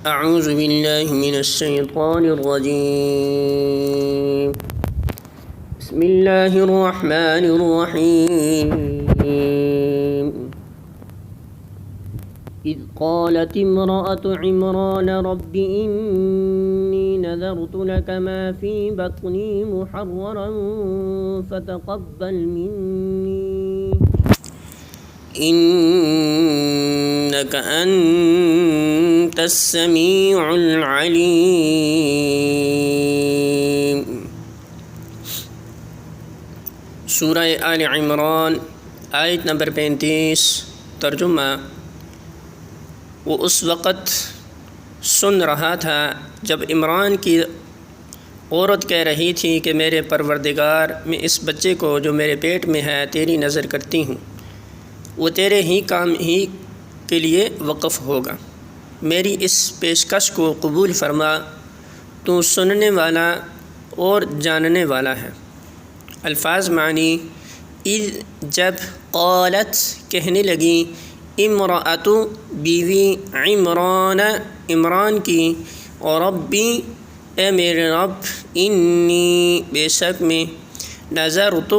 اعوذ باللہ من الشیطان الرجیم بسم اللہ الرحمن الرحیم اذ قالت امرأة عمران رب انی نذرت لك ما في بطني محررا فتقبل مني إنك أنت السميع العليم۔ سورہ آل عمران آیت نمبر 35۔ ترجمہ: وہ اس وقت سن رہا تھا جب عمران کی عورت کہہ رہی تھی کہ میرے پروردگار، میں اس بچے کو جو میرے پیٹ میں ہے تیری نظر کرتی ہوں، وہ تیرے ہی کام ہی کے لیے وقف ہوگا۔ میری اس پیشکش کو قبول فرما، تو سننے والا اور جاننے والا ہے۔ الفاظ معنی: اذ جب، قالت کہنے لگی، امرأۃ بیوی، عمران کی، اور ربی اے میرے رب، انی بے شک میں، نذرت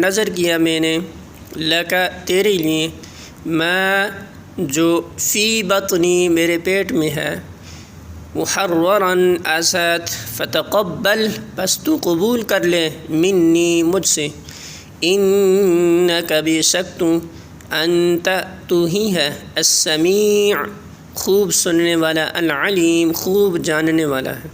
نظر کیا میں نے، لک تیرے لیے، ما جو، فی بطنی میرے پیٹ میں ہے، محرراً آزاد، فتقبل پس تو قبول کر لے، منی مجھ سے، انک بے شک تو، انت تو ہی ہے، السمیع خوب سننے والا، العلیم خوب جاننے والا ہے۔